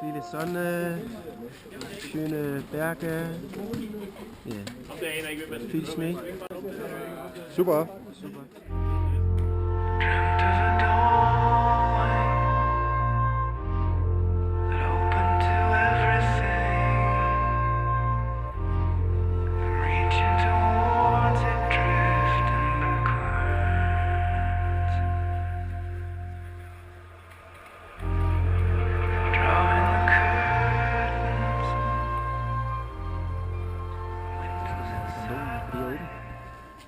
Viele Sonne, schöne Berge, ja, viel Schnee. Super. Super.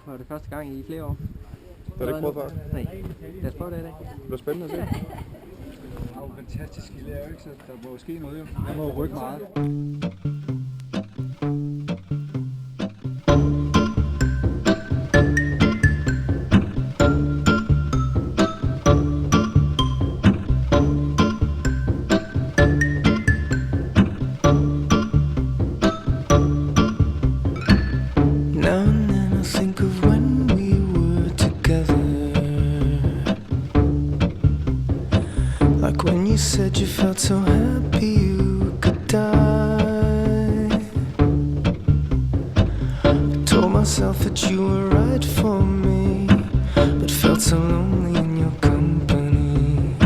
Det var det første gang i flere år. Det har du ikke prøvet før? Nej, lad os prøve det i dag. Det bliver spændende at se. Det er jo fantastisk, I lærer jo ikke, så der må ske noget jo. Jeg må rykke meget. Like when you said you felt so happy you could die. I told myself that you were right for me, but felt so lonely in your company.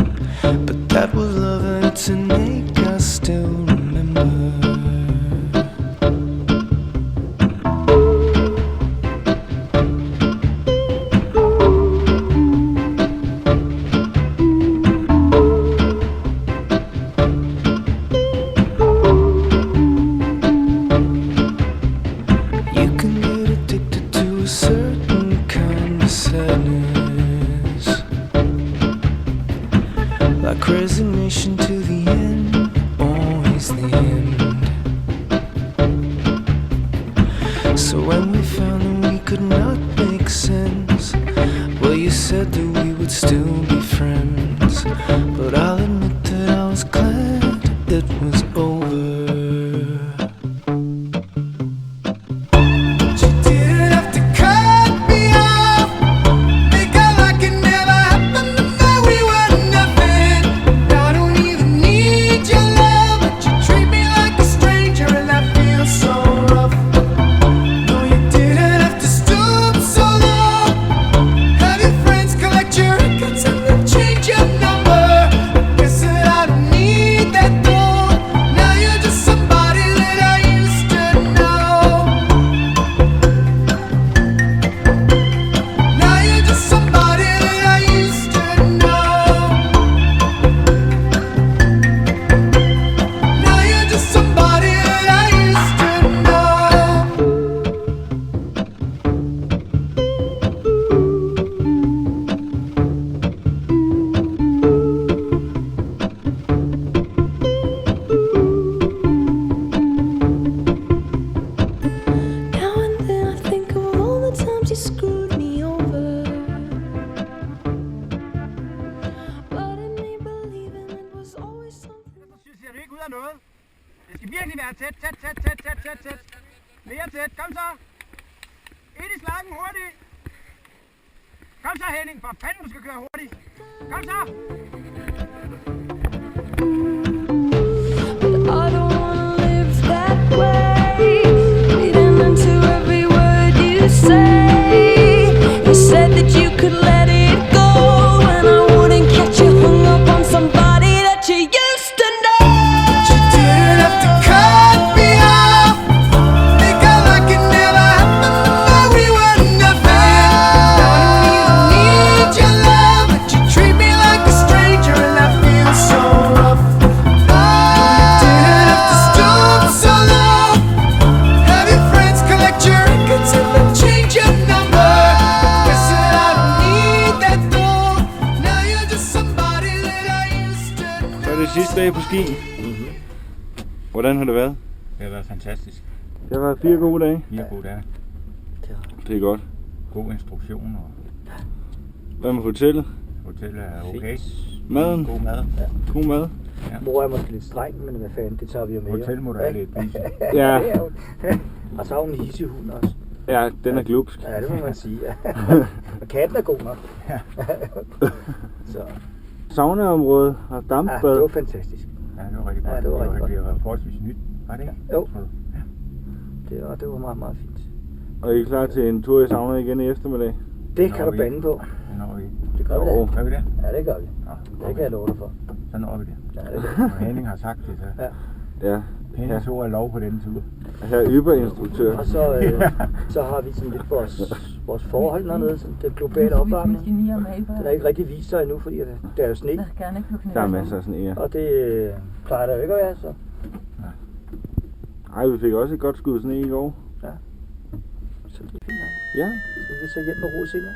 But that was love and it's an ache I still remember. Like resignation to the end, always the end. So when we found that we could not make sense, well, you said that we would still be friends. But I'll admit that I was glad it was over. Det skal virkelig være tæt. Mere tæt. Kom så. Ind i slangen hurtigt. Kom så, Henning. For fanden, du skal køre hurtigt. Kom så. I don't wanna live that way. Reading into every word you say. You said that you could let it go, and I wouldn't catch you hung up on somebody that you used to know. But you didn't have to cut me off. Think I like it never happened, but we were nothing. I don't even need your love, but you treat me like a stranger, and I feel so rough. Sidste dag på ski. Hvordan har det været? Det har været fantastisk. Det har været 4 gode dage. 4 gode dage. Det er godt. God instruktion. Og hvad med hotellet? Hotellet er okay. Maden? God mad. Ja. God mad. Ja. Mor er måske lidt streng, men hvad fanden, det tager vi jo med. Hotel må du have lidt pise. Ja. Og så har hun en hissehund også. Ja, den er glupsk. Ja, det må man sige. Og katten er god nok. Ja. Så. Saunaområdet og dampbad. Ja, det var fantastisk. Ja, det var rigtig godt. Ja, det var rigtig godt. Det var forholdsvis nyt, var det ikke? Jo. Ja. Det var meget, meget fint. Og I er klar til en tur i sauna igen i eftermiddag? Det kan du bande på. Så når vi. Det gør vi da. Gør vi det? Ja, det gør vi. Nå, Det kan jeg love dig for. så når vi det. Ja, det gør vi. Og Henning har sagt det, så. Ja. Ja. Henning ord er lov på denne tur. Her er Uber-instruktør. Og så har vi sådan lidt vores forhold dernede, sådan den globale opvarmning. Den har ikke rigtig vist sig endnu, fordi der er jo sne. Der er masser af sådan en. Og det plejer der jo ikke at være, så. Ej, vi fik også et godt skud sne i går. Så det er fint nok. Ja. Så vi så hjem med ro senere.